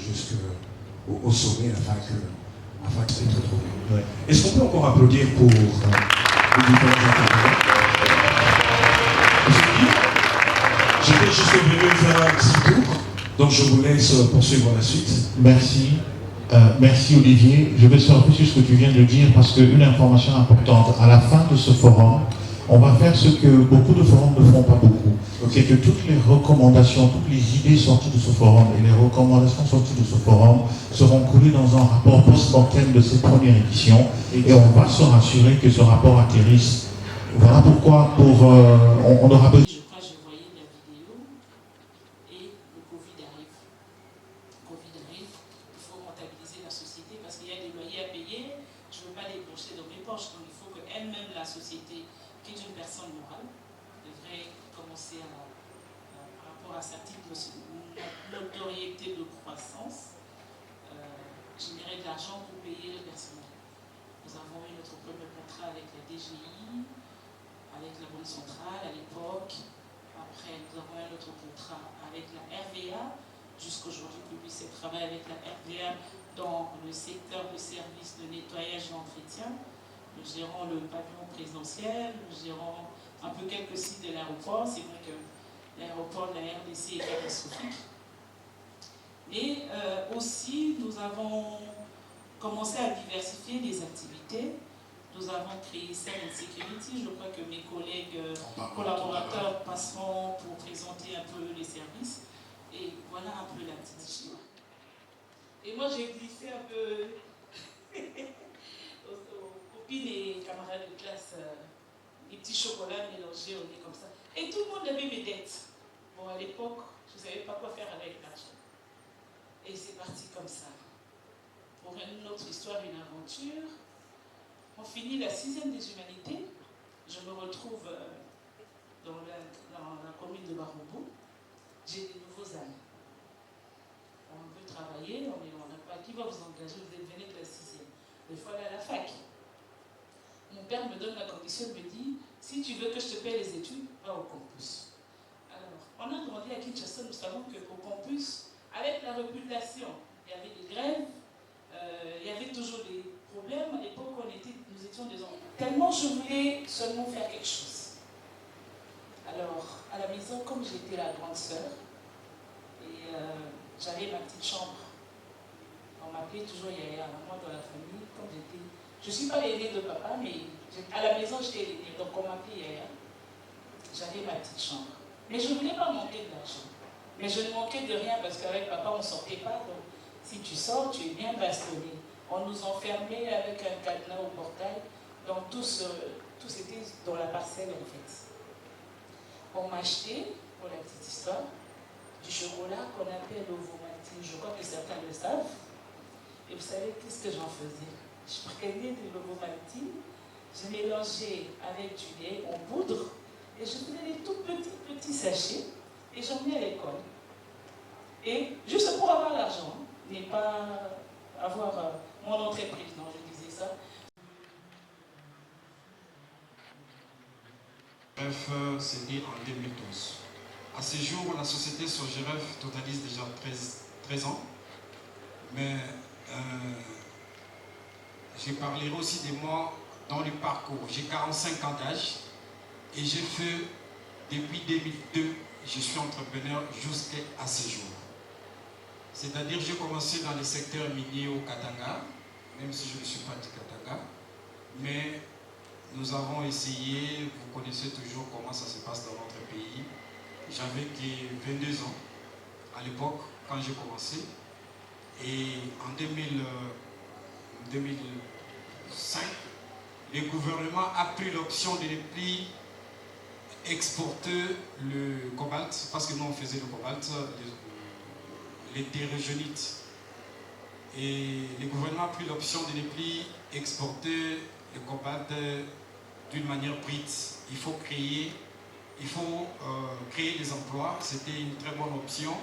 jusqu'au sommet afin d'être trouvé. Ouais. Est-ce qu'on peut encore applaudir pour les différents intervenants? J'étais juste venu faire un petit tour, donc je vous laisse poursuivre la suite. Merci. Merci Olivier. Je vais surfer sur ce que tu viens de dire parce qu'une information importante, à la fin de ce forum, on va faire ce que beaucoup de forums ne font pas beaucoup. C'est que toutes les recommandations, toutes les idées sorties de ce forum et les recommandations sorties de ce forum seront coulées dans un rapport post-mortem de cette première édition et on va se rassurer que ce rapport atterrisse. Voilà pourquoi on aura besoin. Notoriété de croissance, générer de l'argent pour payer le personnel. Nous avons eu notre premier contrat avec la DGI, avec la Banque centrale à l'époque. Après, nous avons eu notre contrat avec la RVA. Jusqu'aujourd'hui, Publicis travaille avec la RVA dans le secteur de services de nettoyage et d'entretien. Nous gérons le pavillon présidentiel, nous gérons un peu quelques sites de l'aéroport. C'est vrai que l'aéroport de la RDC est catastrophique. Et aussi, nous avons commencé à diversifier les activités. Nous avons créé Silent Security. Je crois que mes collègues collaborateurs passeront pour présenter un peu les services. Et voilà un peu la petite histoire. Et moi, j'ai glissé un peu aux copines et camarades de classe des petits chocolats mélangés au nez comme ça. Et tout le monde avait mes dettes. Bon, à l'époque, je ne savais pas quoi faire avec l'argent. Et c'est parti comme ça. Pour une autre histoire, une aventure. On finit la 6e des humanités. Je me retrouve dans la commune de Barobo. J'ai des nouveaux amis. On veut travailler, on n'a pas qui va vous engager, vous venez de la 6e. Il faut aller à la fac. Mon père me donne la condition, me dit, si tu veux que je te paie les études, va au campus. Alors, on a grandi à Kinshasa, nous savons qu'au campus, avec la réputation, il y avait des grèves, il y avait toujours des problèmes. À l'époque, nous étions des enfants. Tellement je voulais seulement faire quelque chose. Alors, à la maison, comme j'étais la grande sœur, et j'avais ma petite chambre. On m'appelait toujours Yaya, moi dans la famille, comme j'étais... Je ne suis pas l'aînée de papa, mais à la maison, j'étais l'aînée, donc on m'appelait Yaya. J'avais ma petite chambre. Mais je ne voulais pas manquer de l'argent. Mais je ne manquais de rien parce qu'avec papa, on ne sortait pas. Donc, si tu sors, tu es bien bastonné. On nous enfermait avec un cadenas au portail. Donc, tout c'était dans la parcelle, en fait. On m'a acheté, pour la petite histoire, du chocolat qu'on appelle l'ovomaltine. Je crois que certains le savent. Et vous savez, qu'est-ce que j'en faisais? Je prenais de l'ovomaltine, je mélangeais avec du lait en poudre, et je faisais des tout petits sachets. Et j'emmenais à l'école. Et juste pour avoir l'argent, n'est pas avoir mon entreprise, non, je disais ça. GREF, c'est né en 2012. À ce jour, la société SOGEREF totalise déjà 13 ans. Mais je parlerai aussi de moi dans le parcours. J'ai 45 ans d'âge et j'ai fait, depuis 2002, je suis entrepreneur jusqu'à ce jour. C'est-à-dire j'ai commencé dans le secteur minier au Katanga, même si je ne suis pas du Katanga. Mais nous avons essayé, vous connaissez toujours comment ça se passe dans notre pays. J'avais que 22 ans à l'époque quand j'ai commencé. Et en 2005, le gouvernement a pris l'option de ne plus exporter le cobalt, parce que nous on faisait le cobalt, les terrégénites. Et le gouvernement a pris l'option de ne plus exporter le cobalt d'une manière brute. Il faut créer des emplois. C'était une très bonne option.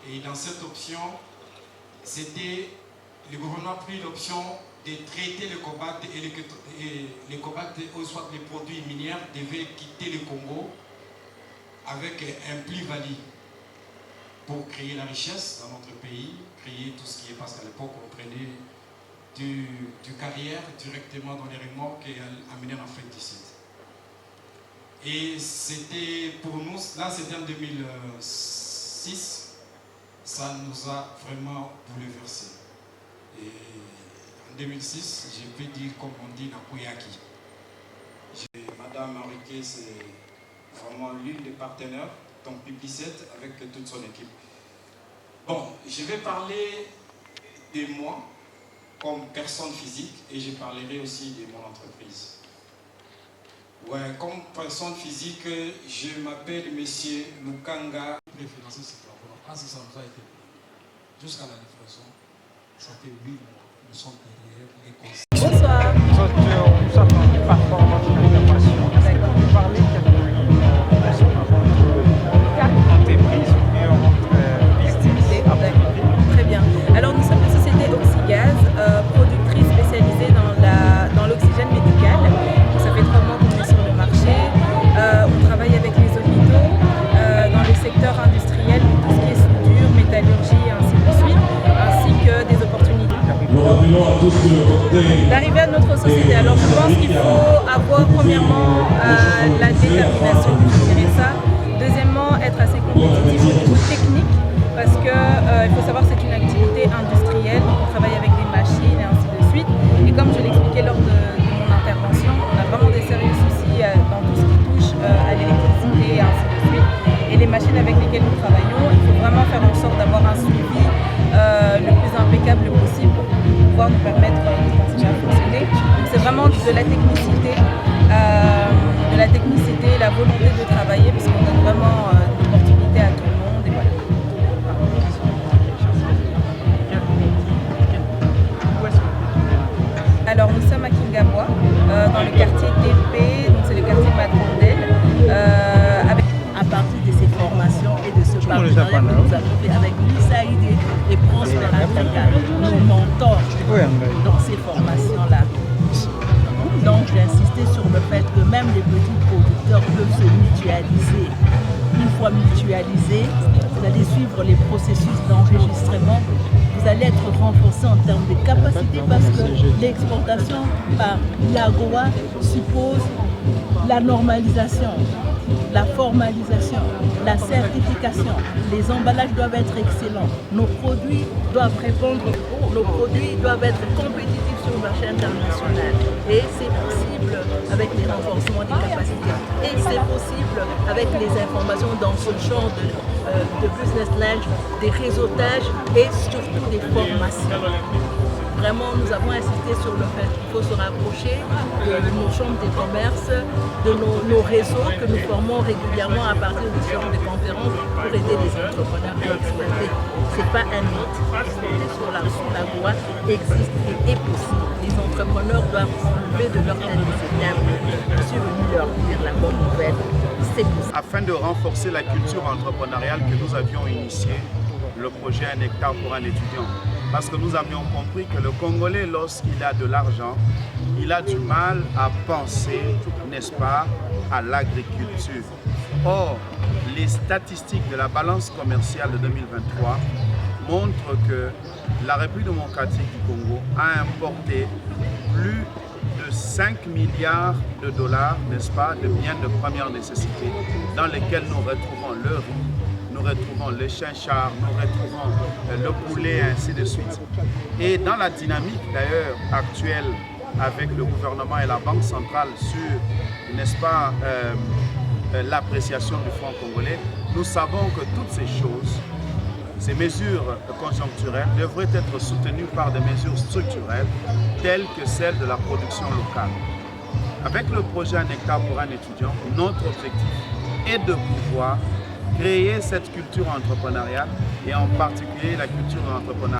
Et dans cette option, le gouvernement a pris l'option de traiter le cobalt et les cobalt, ou soit les produits miniers, devaient quitter le Congo avec un plus-value. pour créer la richesse dans notre pays, créer tout ce qui est, parce qu'à l'époque on prenait du carrière directement dans les remorques et amener en Afrique du Sud. Et c'était pour nous, là c'était en 2006, ça nous a vraiment bouleversé. Et en 2006, je peux dire comme on dit, Nakoyaki. Madame Henriquet, c'est vraiment l'une des partenaires, donc Publicet, avec toute son équipe. Bon, je vais parler de moi comme personne physique et je parlerai aussi de mon entreprise. Ouais, comme personne physique, je m'appelle Monsieur Lukanga. Préférencer ces travaux. Ah, ça nous a été jusqu'à la livraison. Ça fait 8 mois. Nous sommes derrière les conseils. Bonsoir. Nous sommes en performance d'information. Est-ce que vous pouvez parler quelques entreprises ou bien Activité. Très bien. Alors nous sommes une société Oxygaz, productrice spécialisée dans l'oxygène médical. Ça fait 3 mois qu'on est sur le marché. On travaille avec les hôpitaux dans le secteur industriel, tout ce qui est soudure, métallurgie et ainsi de suite, ainsi que des opportunités. L'arrivée à notre société, alors je pense qu'il faut avoir premièrement la détermination, je dirais ça. Deuxièmement, être assez compétitif au niveau technique, parce que il faut savoir que c'est une activité industrielle, donc on travaille avec des machines et ainsi de suite. Et comme je l'expliquais lors de mon intervention, on a vraiment des sérieux soucis dans tout ce qui touche à l'électricité et ainsi de suite. Et les machines avec lesquelles nous travaillons, il faut vraiment faire en sorte d'avoir un suivi le plus impeccable possible pour pouvoir nous permettre de continuer à fonctionner. Donc c'est vraiment de la technicité, la volonté de travailler, parce qu'on donne vraiment l'opportunité à tout le monde. Et voilà. Alors nous sommes à Kingabois, dans le quartier TP, donc c'est le quartier Matondel. À partir de ces formations et de ce partenariat que nous avons fait avec l'USAID et Prospera Africa, nos mentors dans ces formations-là. Donc j'ai insisté sur le fait que même les petits producteurs peuvent se mutualiser. Une fois mutualisés, vous allez suivre les processus d'enregistrement. Vous allez être renforcé en termes de capacité parce que l'exportation par l'AGOA suppose la normalisation, la formalisation, la certification. Les emballages doivent être excellents. Nos produits doivent répondre, nos produits doivent être compétitifs sur le marché international. Et c'est possible avec les renforcements des capacités. Et c'est possible avec les informations dans ce genre de business lunch, des réseautages et surtout des formations. Vraiment, nous avons insisté sur le fait qu'il faut se rapprocher de nos chambres de commerce, de nos réseaux que nous formons régulièrement à partir de différentes conférences pour aider les entrepreneurs à exploiter. Ce n'est pas un mythe, exploiter sur la voie existe et est possible. Les entrepreneurs doivent enlever de leur tête de ces termes. Je suis venu leur dire la bonne nouvelle, c'est possible. Afin de renforcer la culture entrepreneuriale que nous avions initiée, le projet 1 hectare pour un étudiant. Parce que nous avions compris que le Congolais, lorsqu'il a de l'argent, il a du mal à penser, n'est-ce pas, à l'agriculture. Or, les statistiques de la balance commerciale de 2023 montrent que la République démocratique du Congo a importé plus de 5 milliards de dollars, n'est-ce pas, de biens de première nécessité, dans lesquels nous retrouvons le riz, nous retrouvons le chinchard, nous retrouvons le poulet, ainsi de suite. Et dans la dynamique d'ailleurs actuelle avec le gouvernement et la Banque centrale sur, n'est-ce pas, l'appréciation du franc congolais, nous savons que toutes ces choses, ces mesures conjoncturelles devraient être soutenues par des mesures structurelles telles que celle de la production locale. Avec le projet 1 hectare pour un étudiant, notre objectif est de pouvoir créer cette culture entrepreneuriale et en particulier la culture de l'entrepreneuriat.